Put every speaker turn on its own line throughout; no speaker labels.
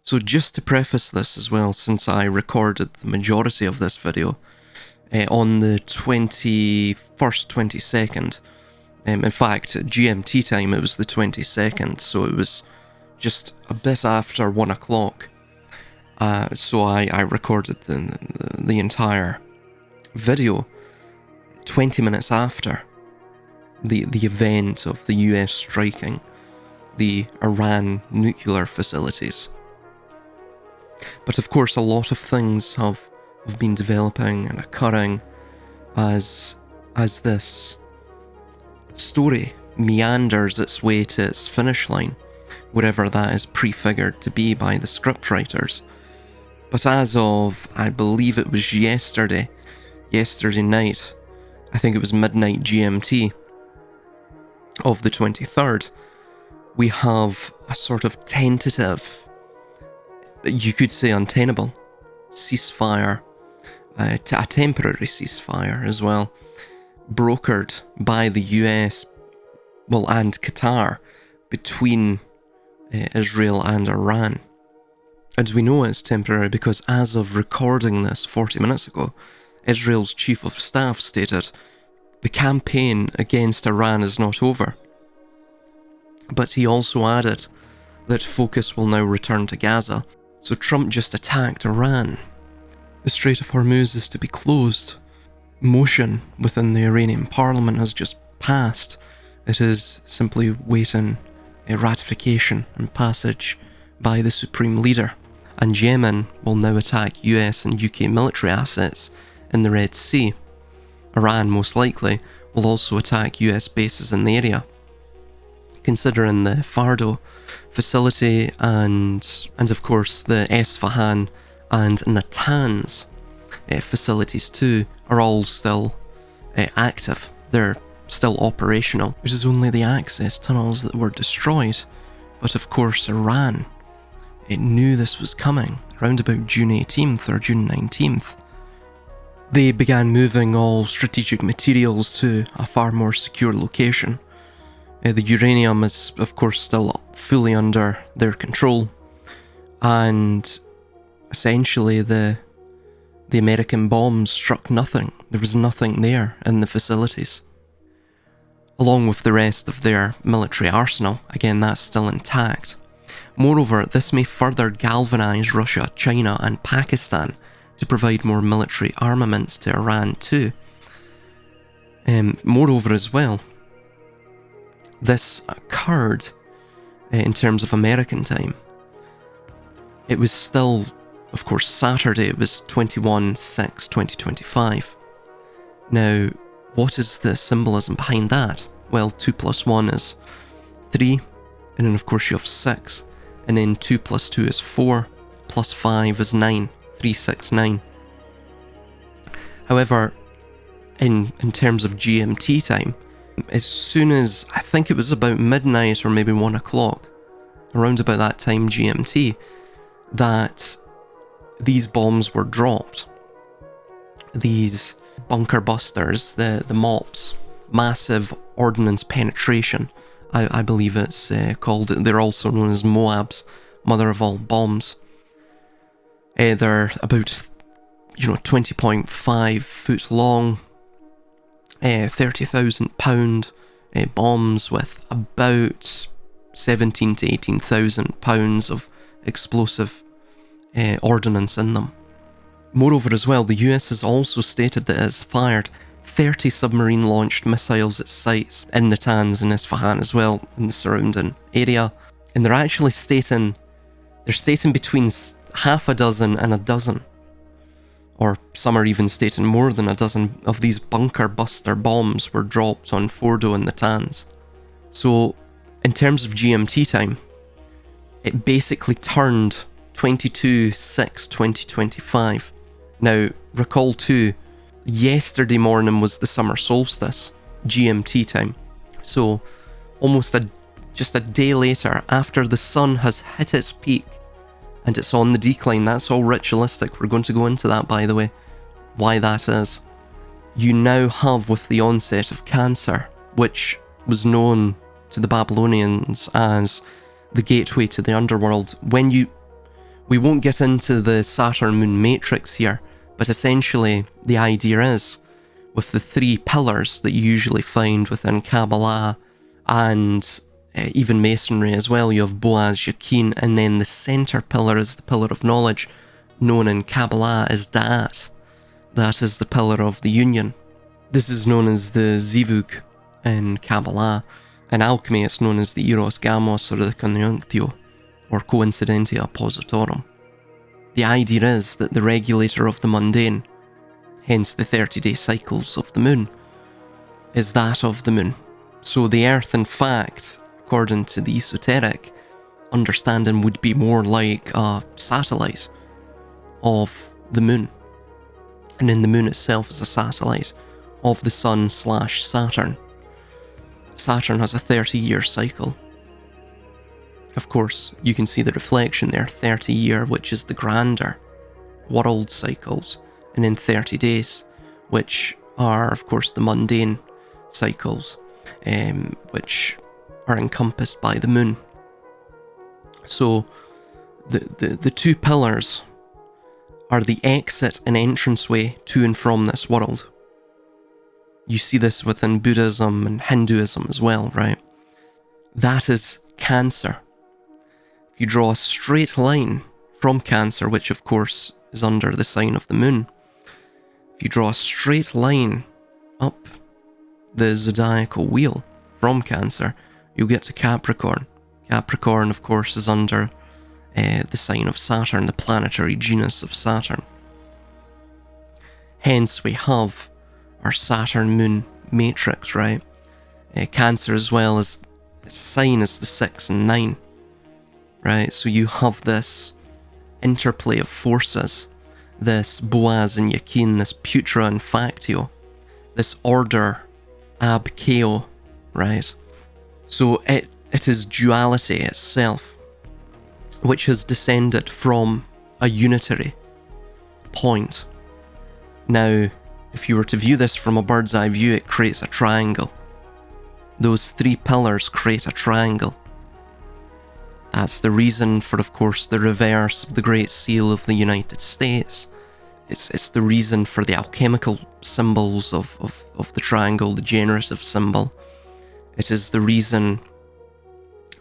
So just to preface this as well, since I recorded the majority of this video on the 21st, 22nd, in fact, at GMT time it was the 22nd, so it was just a bit after 1 o'clock. So I recorded the entire video 20 minutes after the event of the US striking the Iran nuclear facilities. But of course, a lot of things have been developing and occurring as this story meanders its way to its finish line, wherever that is prefigured to be by the scriptwriters. But as of, I believe it was yesterday night, I think it was midnight GMT of the 23rd, we have a sort of tentative, you could say untenable, ceasefire, a temporary ceasefire as well, brokered by the US, and Qatar, between Israel and Iran. And we know it's temporary because as of recording this 40 minutes ago, Israel's chief of staff stated, the campaign against Iran is not over. But he also added that focus will now return to Gaza. So Trump just attacked Iran. The Strait of Hormuz is to be closed. Motion within the Iranian parliament has just passed. It is simply waiting a ratification and passage by the supreme leader. And Yemen will now attack US and UK military assets in the Red Sea. Iran, most likely, will also attack US bases in the area. Considering the Fardo facility and of course the Esfahan and Natanz facilities too are all still active. They're still operational. It is only the access tunnels that were destroyed. But of course Iran, it knew this was coming around about June 18th or June 19th. They began moving all strategic materials to a far more secure location. The uranium is, of course, still fully under their control, and essentially the American bombs struck nothing. There was nothing there in the facilities. Along with the rest of their military arsenal, again, that's still intact. Moreover, this may further galvanise Russia, China and Pakistan to provide more military armaments to Iran too. Moreover as well, this occurred in terms of American time. It was still, of course, Saturday. It was 21/6/2025. Now, what is the symbolism behind that? Well, 2 + 1 is 3, and then of course you have 6, and then 2 + 2 is 4, plus 5 is 9, 369. However, in terms of GMT time, as soon as, I think it was about midnight or maybe 1 o'clock, around about that time GMT, that these bombs were dropped. These bunker busters, the MOPs, massive ordnance penetration, I believe it's called. They're also known as MOABs, mother of all bombs. They're about 20.5 foot long, 30,000 pound bombs with about 17 to 18,000 pounds of explosive ordnance in them. Moreover as well, the US has also stated that it has fired 30 submarine-launched missiles at sites in Natanz and Isfahan as well, in the surrounding area. And they're actually stating between half a dozen and a dozen, or some are even stating more than a dozen of these bunker buster bombs were dropped on Fordo and Natanz. So, in terms of GMT time, it basically turned 22/6/2025. Now, recall too, yesterday morning was the summer solstice, GMT time. So, almost just a day later, after the sun has hit its peak, and it's on the decline. That's all ritualistic. We're going to go into that, by the way, why that is. You now have, with the onset of Cancer, which was known to the Babylonians as the gateway to the underworld, when We won't get into the Saturn-Moon matrix here, but essentially the idea is, with the 3 pillars that you usually find within Kabbalah and even Masonry as well, you have Boaz, Yakin, and then the centre pillar is the pillar of knowledge, known in Kabbalah as Da'at. That is the pillar of the union. This is known as the Zivug in Kabbalah. In alchemy, it's known as the Eros Gamos or the Conjunctio, or Coincidentia Oppositorum. The idea is that the regulator of the mundane, hence the 30-day cycles of the moon, is that of the moon. So the Earth, in fact, according to the esoteric understanding, would be more like a satellite of the moon. And then the moon itself is a satellite of the sun / Saturn. Saturn has a 30-year cycle. Of course, you can see the reflection there, 30-year, which is the grander world cycles, and then 30 days, which are, of course, the mundane cycles, which are encompassed by the moon. So, the 2 pillars are the exit and entranceway to and from this world. You see this within Buddhism and Hinduism as well, right? That is Cancer. If you draw a straight line from Cancer, which of course is under the sign of the moon, if you draw a straight line up the zodiacal wheel from Cancer, you'll get to Capricorn. Capricorn, of course, is under the sign of Saturn, the planetary genus of Saturn. Hence, we have our Saturn-Moon matrix, right? Cancer as well as its sign is the 6 and 9, right? So you have this interplay of forces, this Boaz and Yakin, this Putra and Factio, this order ab chaos, right? So it is duality itself, which has descended from a unitary point. Now, if you were to view this from a bird's eye view, it creates a triangle. Those 3 pillars create a triangle. That's the reason for, of course, the reverse of the Great Seal of the United States. It's the reason for the alchemical symbols of the triangle, the generative symbol. It is the reason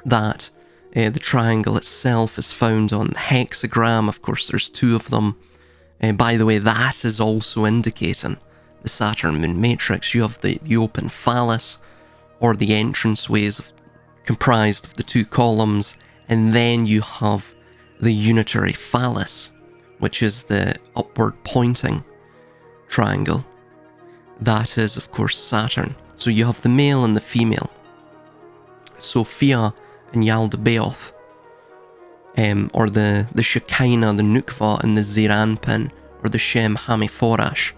that the triangle itself is found on the hexagram. Of course, there's 2 of them. By the way, that is also indicating the Saturn-Moon matrix. You have the open phallus, or the entranceways comprised of the 2 columns, and then you have the unitary phallus, which is the upward pointing triangle. That is, of course, Saturn. So you have the male and the female. Sophia and Yaldabaoth, or the Shekinah, the Nukva, and the Zeranpin, or the Shem Hamiforash,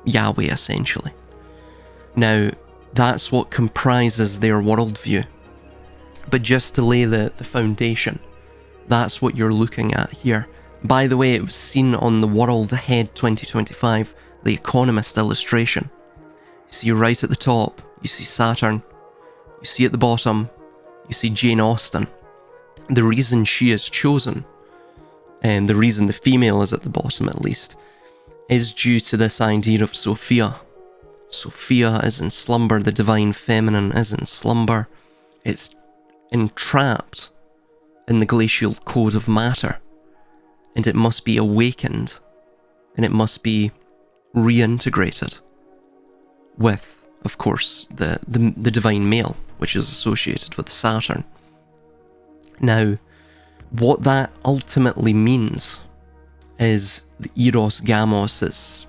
Yahweh essentially. Now, that's what comprises their worldview. But just to lay the foundation, that's what you're looking at here. By the way, it was seen on the World Ahead 2025, The Economist illustration. You see right at the top, you see Saturn. You see at the bottom, you see Jane Austen. The reason she is chosen, and the reason the female is at the bottom at least, is due to this idea of Sophia. Sophia is in slumber, the divine feminine is in slumber. It's entrapped in the glacial code of matter, and it must be awakened, and it must be reintegrated with, of course, the divine male, which is associated with Saturn. Now, what that ultimately means is the Eros Gamos.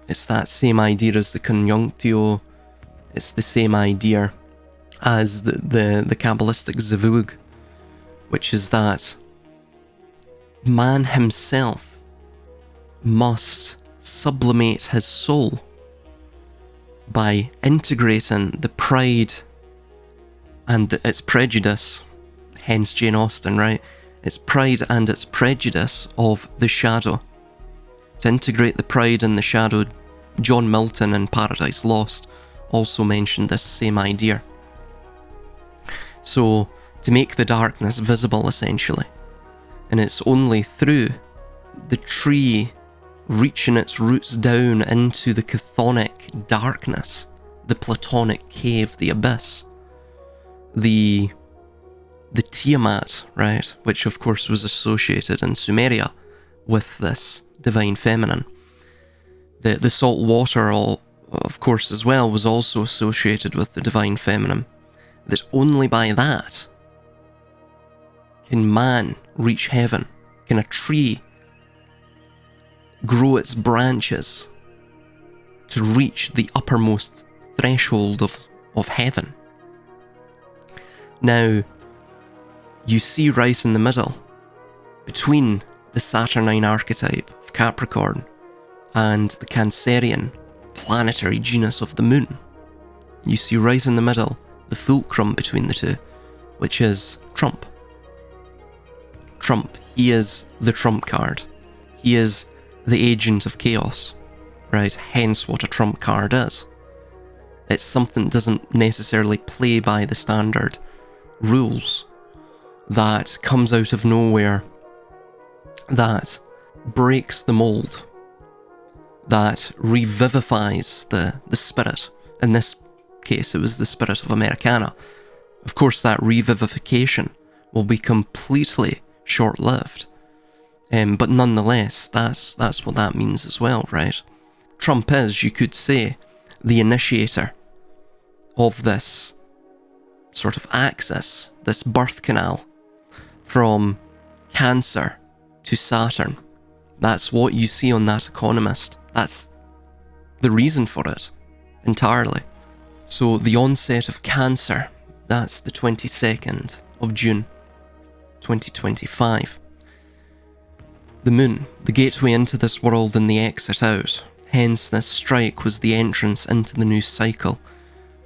It's that same idea as the Conjunctio. It's the same idea as the Kabbalistic Zivug, which is that man himself must sublimate his soul by integrating the pride and its prejudice, hence Jane Austen, right? Its pride and its prejudice of the shadow. To integrate the pride and the shadow, John Milton in Paradise Lost also mentioned this same idea. So, to make the darkness visible, essentially. And it's only through the tree reaching its roots down into the chthonic darkness, the Platonic cave, the abyss, the Tiamat, right, which of course was associated in Sumeria with this divine feminine. The salt water, of course, as well, was also associated with the divine feminine. That only by that can man reach heaven, can a tree grow its branches to reach the uppermost threshold of heaven. Now, you see right in the middle, between the Saturnine archetype of Capricorn and the Cancerian planetary genus of the moon, you see right in the middle the fulcrum between the two, which is Trump. Trump, he is the trump card. He is the agent of chaos, right? Hence what a trump card is. It's something that doesn't necessarily play by the standard rules, that comes out of nowhere, that breaks the mold, that revivifies the spirit. In this case, it was the spirit of Americana. Of course, that revivification will be completely short-lived. But nonetheless, that's what that means as well, right? Trump is, you could say, the initiator of this sort of axis, this birth canal from Cancer to Saturn. That's what you see on that Economist. That's the reason for it, entirely. So the onset of Cancer, that's the 22nd of June, 2025. The moon, the gateway into this world and the exit out. Hence this strike was the entrance into the new cycle.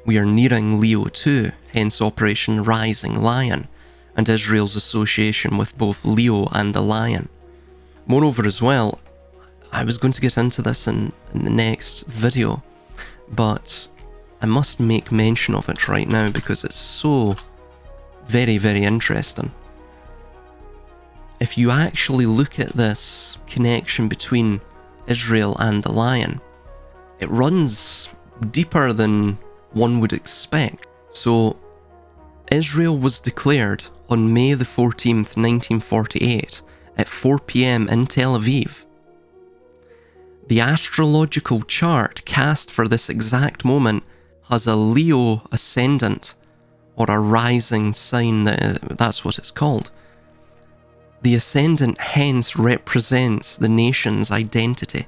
We are nearing Leo 2, hence Operation Rising Lion, and Israel's association with both Leo and the lion. Moreover as well, I was going to get into this in the next video, but I must make mention of it right now because it's so very, very interesting. If you actually look at this connection between Israel and the lion, it runs deeper than one would expect. So, Israel was declared on May the 14th, 1948, at 4 PM in Tel Aviv. The astrological chart cast for this exact moment has a Leo ascendant, or a rising sign, that's what it's called. The ascendant hence represents the nation's identity.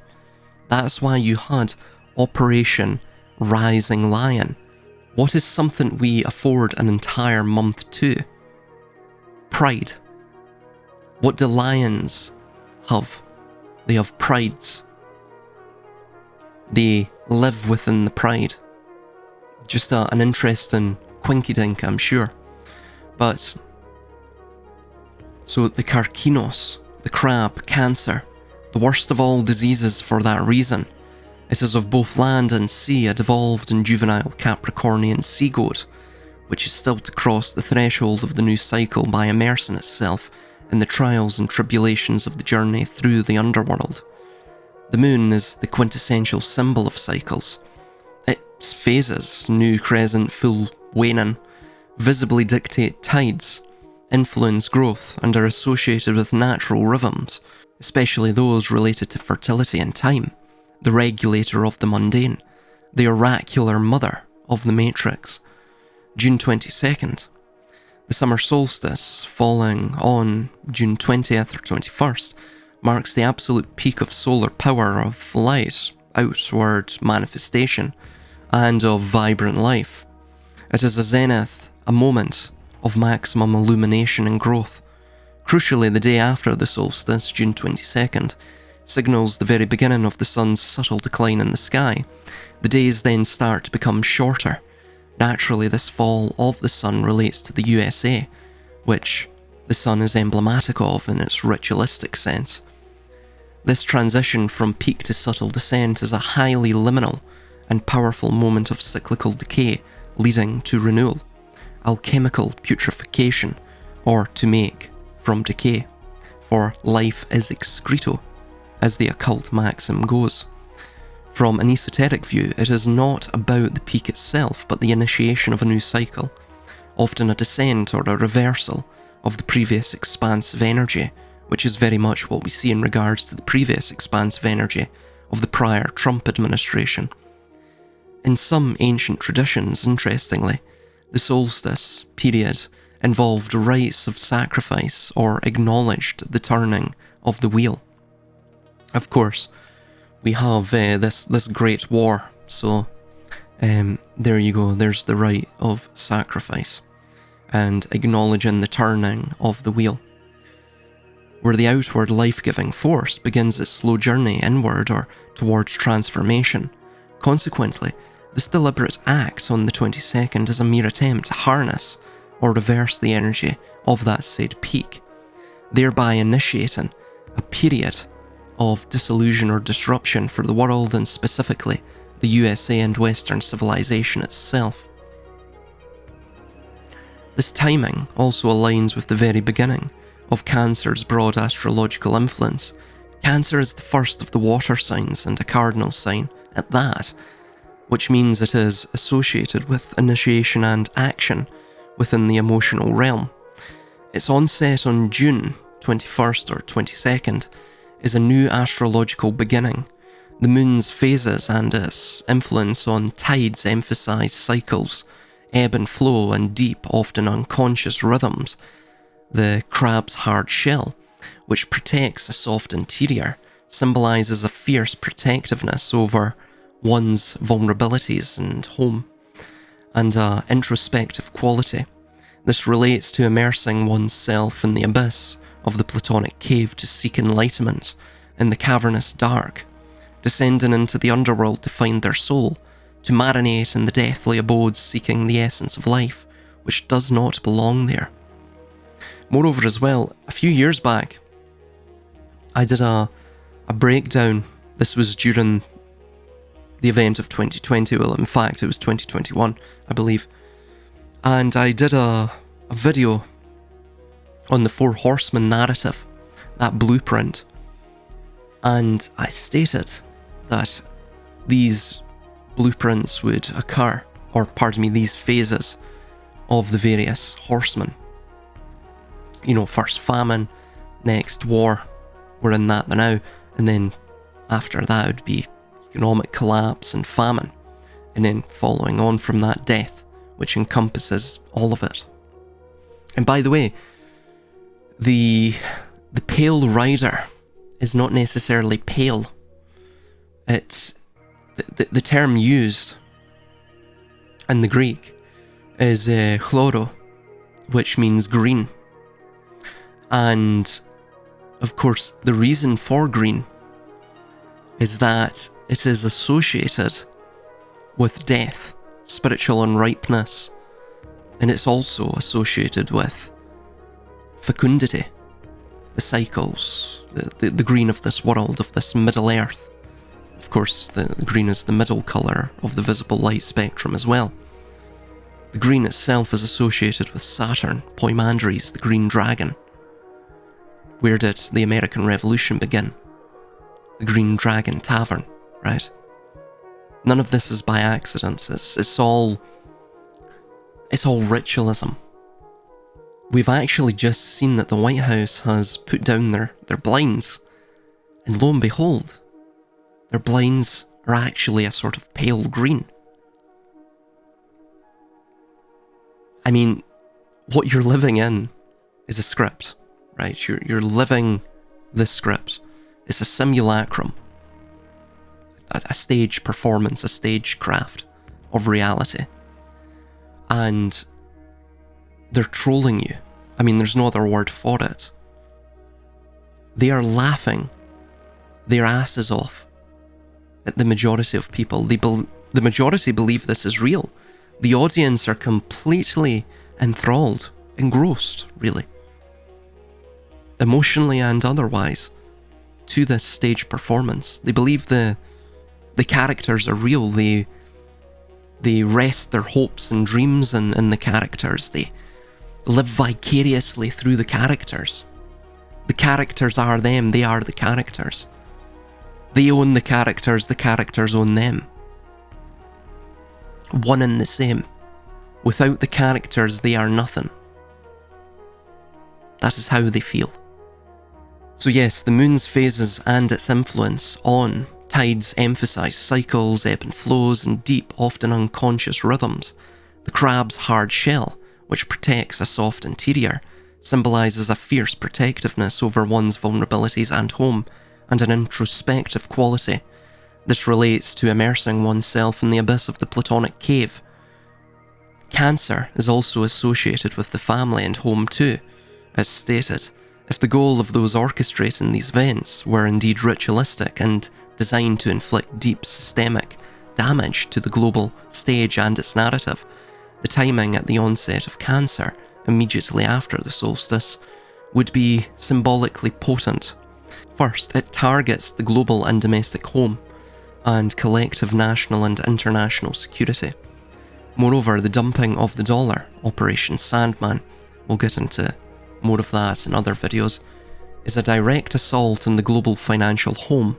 That's why you had Operation Rising Lion. What is something we afford an entire month to? Pride. What do lions have? They have prides. They live within the pride. Just an interesting quinky-dink, I'm sure. But so the Karkinos, the crab, Cancer, the worst of all diseases for that reason. It is of both land and sea, a devolved and juvenile Capricornian sea goat, which is still to cross the threshold of the new cycle by immersing itself in the trials and tribulations of the journey through the underworld. The moon is the quintessential symbol of cycles. Its phases, new, crescent, full, waning, visibly dictate tides, influence growth, and are associated with natural rhythms, especially those related to fertility and time, the regulator of the mundane, the oracular mother of the matrix. June 22nd. The summer solstice, falling on June 20th or 21st, marks the absolute peak of solar power, of light, outward manifestation, and of vibrant life. It is a zenith, a moment of maximum illumination and growth. Crucially, the day after the solstice, June 22nd, signals the very beginning of the sun's subtle decline in the sky. The days then start to become shorter. Naturally, this fall of the sun relates to the USA, which the sun is emblematic of in its ritualistic sense. This transition from peak to subtle descent is a highly liminal and powerful moment of cyclical decay leading to renewal, alchemical putrefaction, or to make from decay. for life is excreto, as the occult maxim goes. From an esoteric view, it is not about the peak itself, but the initiation of a new cycle, often a descent or a reversal of the previous expansive energy, which is very much what we see in regards to the previous expansive energy of the prior Trump administration. In some ancient traditions, interestingly, the solstice period involved rites of sacrifice or acknowledged the turning of the wheel. Of course, we have this great war, so there you go, there's the rite of sacrifice and acknowledging the turning of the wheel, where the outward life-giving force begins its slow journey inward or towards transformation. Consequently, this deliberate act on the 22nd is a mere attempt to harness or reverse the energy of that said peak, thereby initiating a period of disillusion or disruption for the world, and specifically the USA and Western civilization itself. This timing also aligns with the very beginning of Cancer's broad astrological influence. Cancer is the first of the water signs and a cardinal sign at that, which means it is associated with initiation and action within the emotional realm. Its onset on June 21st or 22nd is a new astrological beginning. The moon's phases and its influence on tides emphasize cycles, ebb and flow, and deep, often unconscious rhythms. The crab's hard shell, which protects a soft interior, symbolizes a fierce protectiveness over one's vulnerabilities and home, and an introspective quality. This relates to immersing oneself in the abyss of the Platonic cave to seek enlightenment in the cavernous dark, descending into the underworld to find their soul, to marinate in the deathly abodes seeking the essence of life, which does not belong there. Moreover as well, a few years back, I did a breakdown. This was during the event of 2020, well in fact it was 2021, I believe, and I did a video on the Four Horsemen narrative, that blueprint, and I stated that these blueprints would occur, or pardon me, these phases of the various horsemen. You know, first famine, next war, we're in that now, and then after that would be economic collapse and famine, and then following on from that, death, which encompasses all of it. And by the way, the pale rider is not necessarily pale. It's the term used in the Greek is chloro, which means green. And of course, the reason for green is that it is associated with death, spiritual unripeness, and it's also associated with fecundity, the cycles, the green of this world, of this middle earth. Of course, the green is the middle colour of the visible light spectrum as well. The green itself is associated with Saturn, Poimandres, the green dragon. Where did the American Revolution begin? The Green Dragon Tavern, right? None of this is by accident. It's all ritualism. We've actually just seen that the White House has put down their blinds, and lo and behold, their blinds are actually a sort of pale green. I mean, what you're living in is a script, right? You're living this script. It's a simulacrum, a stage performance, a stagecraft of reality. And they're trolling you. I mean, there's no other word for it. They are laughing their asses off at the majority of people. The majority believe this is real. The audience are completely enthralled, engrossed, really, emotionally and otherwise, to this stage performance. They believe the characters are real. They rest their hopes and dreams in the characters. They live vicariously through the characters. The characters are them, they are the characters. They own the characters own them. One and the same. Without the characters, they are nothing. That is how they feel. So yes, the moon's phases and its influence on tides emphasise cycles, ebb and flows, and deep, often unconscious rhythms. The crab's hard shell, which protects a soft interior, symbolises a fierce protectiveness over one's vulnerabilities and home, and an introspective quality. This relates to immersing oneself in the abyss of the Platonic cave. Cancer is also associated with the family and home too. As stated, if the goal of those orchestrating these events were indeed ritualistic and designed to inflict deep systemic damage to the global stage and its narrative, the timing at the onset of Cancer, immediately after the solstice, would be symbolically potent. First, it targets the global and domestic home, and collective national and international security. Moreover, the dumping of the dollar, Operation Sandman, we'll get into more of that in other videos, is a direct assault on the global financial home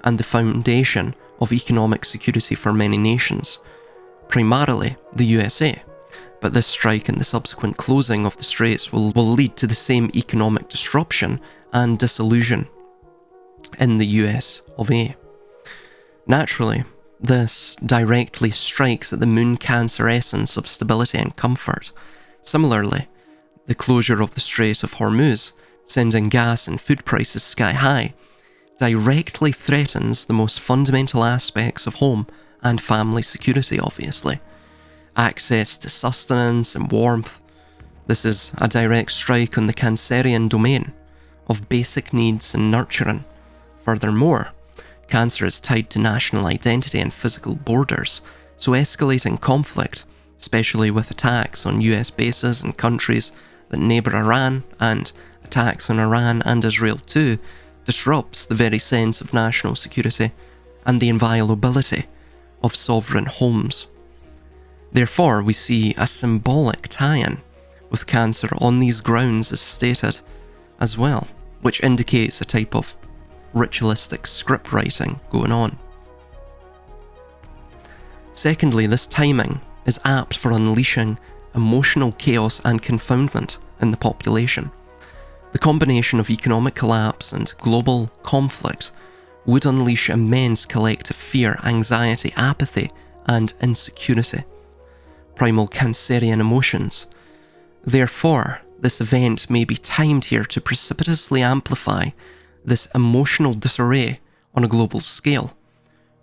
and the foundation of economic security for many nations, primarily the USA. But this strike and the subsequent closing of the straits will lead to the same economic disruption and disillusion in the US of A. Naturally, this directly strikes at the moon Cancer essence of stability and comfort. Similarly, the closure of the Strait of Hormuz, sending gas and food prices sky high, directly threatens the most fundamental aspects of home and family security, obviously. Access to sustenance and warmth. This is a direct strike on the Cancerian domain of basic needs and nurturing. Furthermore, Cancer is tied to national identity and physical borders, so escalating conflict, especially with attacks on US bases and countries that neighbour Iran, and attacks on Iran and Israel too, disrupts the very sense of national security and the inviolability of sovereign homes. Therefore, we see a symbolic tie-in with Cancer on these grounds as stated as well, which indicates a type of ritualistic script writing going on. Secondly, this timing is apt for unleashing emotional chaos and confoundment in the population. The combination of economic collapse and global conflict would unleash immense collective fear, anxiety, apathy, and insecurity. Primal Cancerian emotions. Therefore, this event may be timed here to precipitously amplify this emotional disarray on a global scale,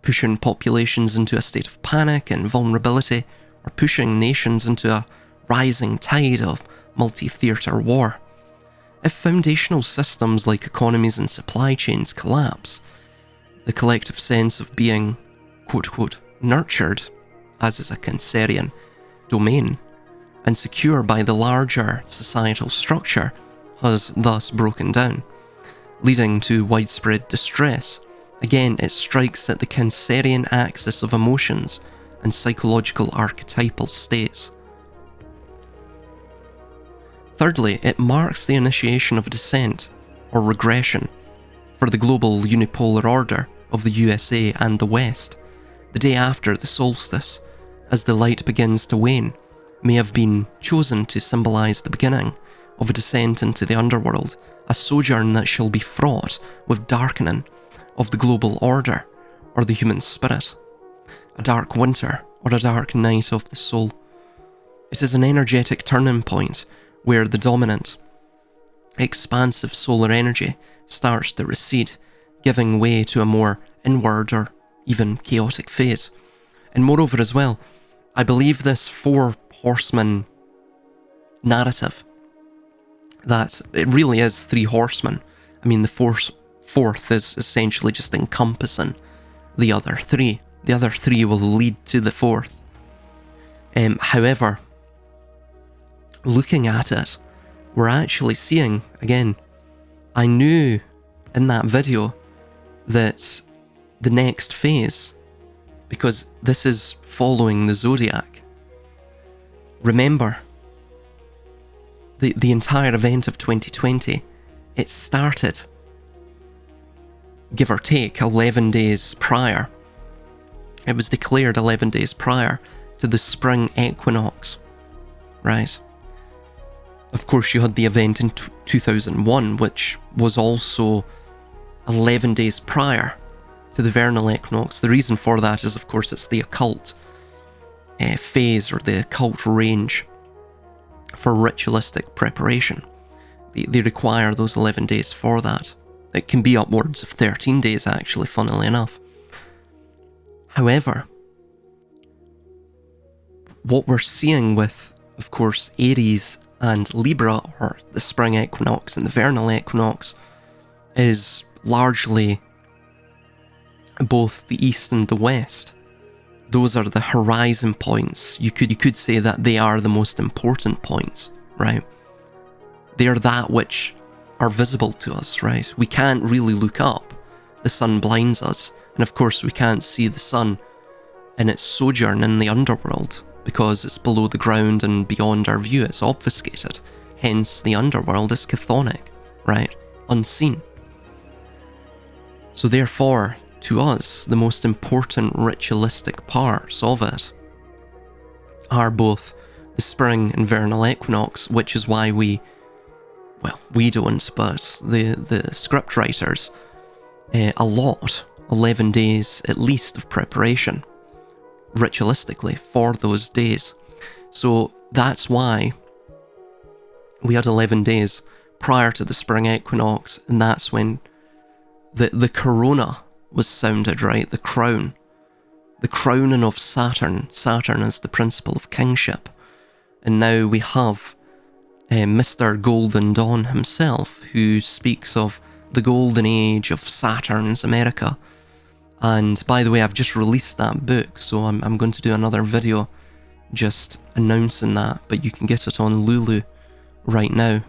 pushing populations into a state of panic and vulnerability, or pushing nations into a rising tide of multi-theatre war. If foundational systems like economies and supply chains collapse, the collective sense of being quote-quote nurtured, as is a Cancerian domain, and secure by the larger societal structure has thus broken down, leading to widespread distress. Again, it strikes at the Cancerian axis of emotions and psychological archetypal states. Thirdly, it marks the initiation of descent, or regression, for the global unipolar order of the USA and the West. The day after the solstice, as the light begins to wane, may have been chosen to symbolise the beginning of a descent into the underworld, a sojourn that shall be fraught with darkening of the global order, or the human spirit, a dark winter, or a dark night of the soul. It is an energetic turning point where the dominant, expansive solar energy starts to recede, giving way to a more inward or even chaotic phase. And moreover as well, I believe this four horsemen narrative, that it really is three horsemen. I mean, the fourth is essentially just encompassing the other three. The other three will lead to the fourth. However, looking at it, we're actually seeing, again, I knew in that video that the next phase, because this is following the zodiac. Remember, the entire event of 2020 it started, give or take, 11 days prior. It was declared 11 days prior to the spring equinox, right? Of course, you had the event in 2001, which was also 11 days prior to the vernal equinox. The reason for that is, of course, it's the occult phase, or the occult range for ritualistic preparation. They require those 11 days for that. It can be upwards of 13 days, actually, funnily enough. However, what we're seeing with, of course, Aries and Libra, or the spring equinox and the vernal equinox, is largely both the east and the west. Those are the horizon points. You could say that they are the most important points, right? They are that which are visible to us, right? We can't really look up. The sun blinds us. And of course, we can't see the sun in its sojourn in the underworld, because it's below the ground and beyond our view. It's obfuscated. Hence, the underworld is chthonic, right? Unseen. So therefore, to us, the most important ritualistic parts of it are both the spring and vernal equinox, which is why we don't, but the script writers allot 11 days at least of preparation ritualistically for those days. So that's why we had 11 days prior to the spring equinox, and that's when the corona was sounded, right? The crowning of Saturn. Saturn is the principle of kingship. And now we have Mr. Golden Dawn himself, who speaks of the golden age of Saturn's America. And by the way, I've just released that book, so I'm going to do another video just announcing that, but you can get it on Lulu right now.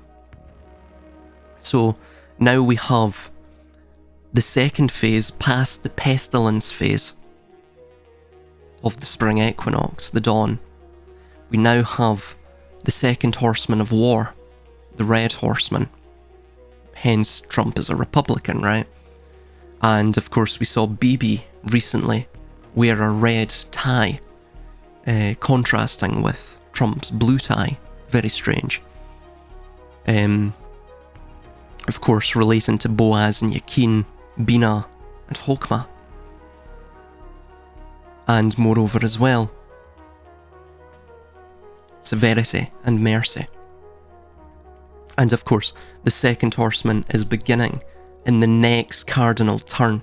So now we have the second phase past the pestilence phase of the spring equinox, the dawn. We now have the second horseman of war, the red horseman. Hence, Trump is a Republican, right? And of course, we saw Bibi recently wear a red tie, contrasting with Trump's blue tie. Very strange. Of course, relating to Boaz and Yakin, Bina and Hokmah. And moreover as well, severity and mercy. And of course, the second horseman is beginning in the next cardinal turn.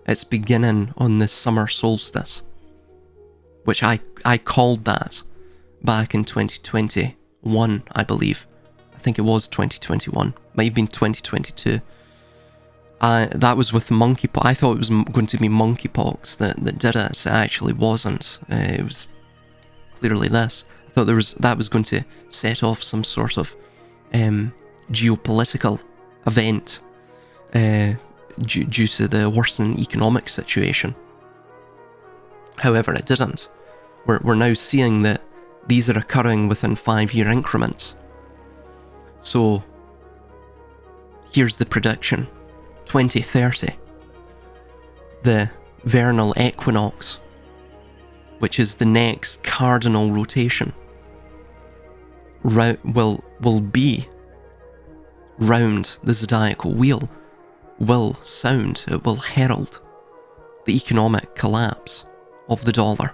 It's beginning on the summer solstice, which I called that back in 2021, I believe. I think it was 2021, might have been 2022. That was with monkeypox. I thought it was going to be monkeypox that did it. It actually wasn't. It was clearly this. I thought that was going to set off some sort of geopolitical event due to the worsening economic situation. However, it didn't. We're now seeing that these are occurring within 5-year increments. So here's the prediction. 2030, the vernal equinox, which is the next cardinal rotation, will be round the zodiacal wheel, will sound, it will herald the economic collapse of the dollar.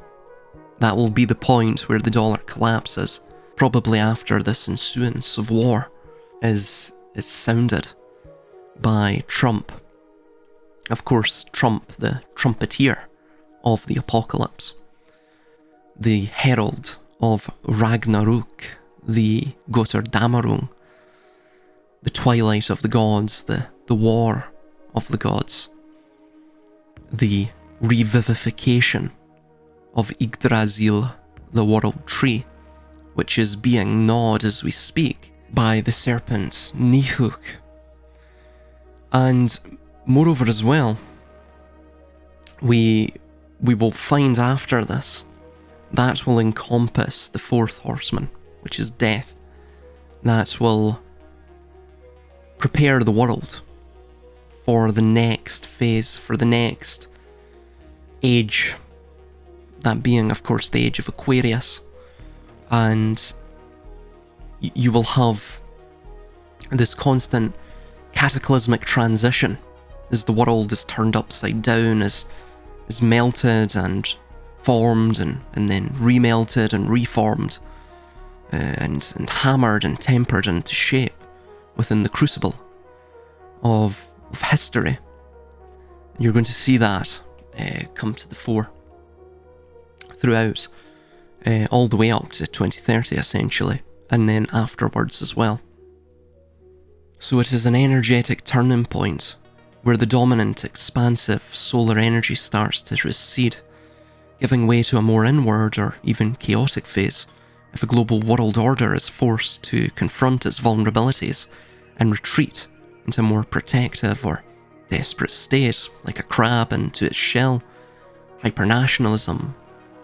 That will be the point where the dollar collapses, probably after this ensuance of war is sounded by Trump. Of course, Trump, the trumpeter of the apocalypse, the herald of Ragnarok, the Götterdämmerung, the twilight of the gods, the war of the gods, the revivification of Yggdrasil, the world tree, which is being gnawed as we speak by the serpent Nihuk. And moreover as well, we will find after this, that will encompass the fourth horseman, which is death. That will prepare the world for the next phase, for the next age, that being, of course, the age of Aquarius. And you will have this constant cataclysmic transition as the world is turned upside down, is melted and formed and then remelted and reformed, and hammered and tempered into shape within the crucible of history. And you're going to see that come to the fore throughout, all the way up to 2030 essentially, and then afterwards as well. So it is an energetic turning point where the dominant, expansive solar energy starts to recede, giving way to a more inward or even chaotic phase if a global world order is forced to confront its vulnerabilities and retreat into a more protective or desperate state, like a crab into its shell, hypernationalism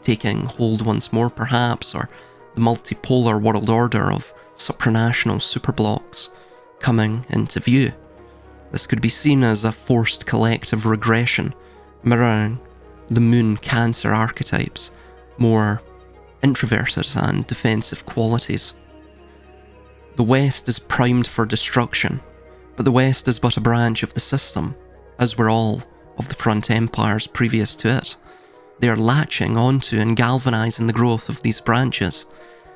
taking hold once more perhaps, or the multipolar world order of supranational superblocks coming into view. This could be seen as a forced collective regression, mirroring the moon Cancer archetypes, more introverted and defensive qualities. The West is primed for destruction, but the West is but a branch of the system, as were all of the front empires previous to it. They are latching onto and galvanizing the growth of these branches,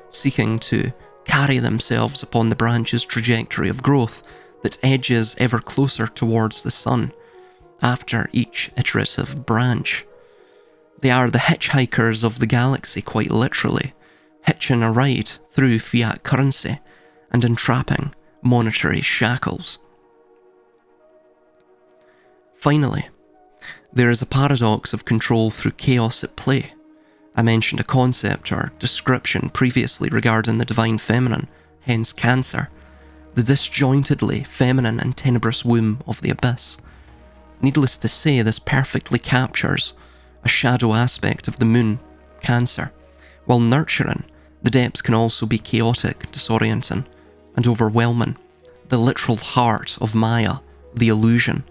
seeking to carry themselves upon the branch's trajectory of growth that edges ever closer towards the sun after each iterative branch. They are the hitchhikers of the galaxy, quite literally, hitching a ride through fiat currency and entrapping monetary shackles. Finally, there is a paradox of control through chaos at play. I mentioned a concept or description previously regarding the divine feminine, hence Cancer, the disjointedly feminine and tenebrous womb of the abyss. Needless to say, this perfectly captures a shadow aspect of the moon, Cancer. While nurturing, the depths can also be chaotic, disorienting, and overwhelming, the literal heart of Maya, the illusion.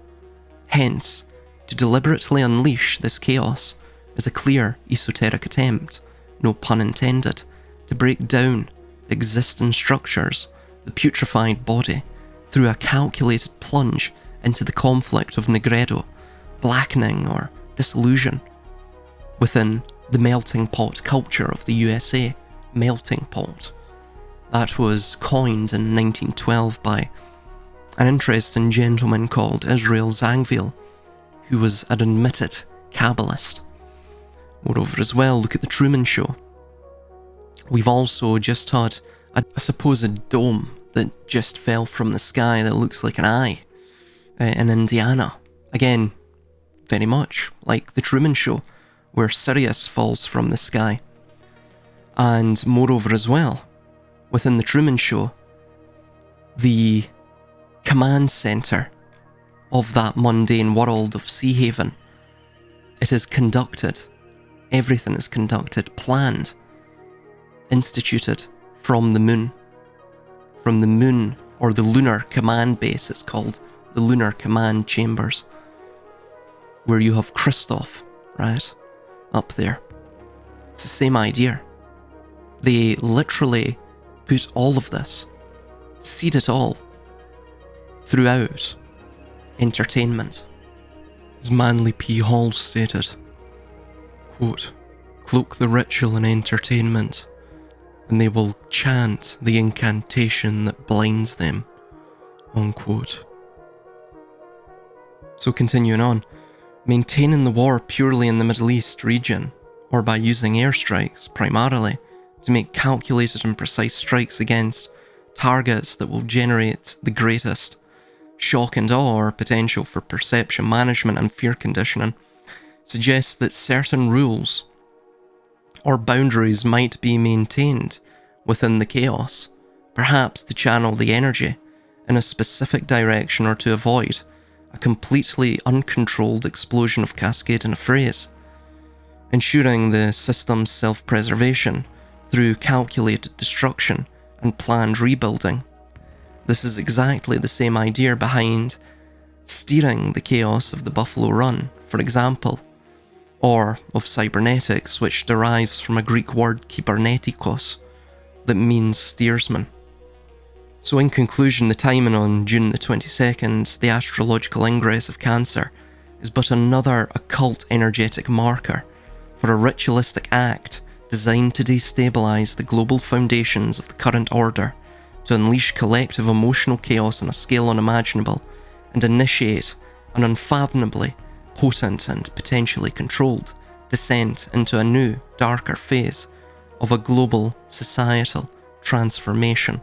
Hence, to deliberately unleash this chaos is a clear esoteric attempt, no pun intended, to break down existing structures, the putrefied body, through a calculated plunge into the conflict of Negredo, blackening or disillusion, within the melting pot culture of the USA, melting pot. That was coined in 1912 by an interesting gentleman called Israel Zangwill, who was an admitted Kabbalist. Moreover as well, look at the Truman Show. We've also just had a supposed dome that just fell from the sky that looks like an eye in Indiana. Again, very much like the Truman Show, where Sirius falls from the sky. And moreover as well, within the Truman Show, the command center of that mundane world of Sea Haven, it is conducted, everything is conducted, planned, instituted from the moon, or the lunar command base. It's called the lunar command chambers, where you have Christoph, right, up there. It's the same idea. They literally put all of this, seed it all, throughout entertainment. As Manly P. Hall stated, quote, "Cloak the ritual in entertainment, and they will chant the incantation that blinds them," unquote. So continuing on, maintaining the war purely in the Middle East region, or by using airstrikes primarily to make calculated and precise strikes against targets that will generate the greatest shock and awe or potential for perception management and fear conditioning, suggests that certain rules or boundaries might be maintained within the chaos, perhaps to channel the energy in a specific direction or to avoid a completely uncontrolled explosion of cascade in a phrase, ensuring the system's self-preservation through calculated destruction and planned rebuilding. This is exactly the same idea behind steering the chaos of the Buffalo Run, for example, or of cybernetics, which derives from a Greek word kybernetikos, that means steersman. So in conclusion, the timing on June the 22nd, the astrological ingress of Cancer, is but another occult energetic marker for a ritualistic act designed to destabilise the global foundations of the current order, to unleash collective emotional chaos on a scale unimaginable, and initiate an unfathomably potent and potentially controlled descent into a new, darker phase of a global societal transformation.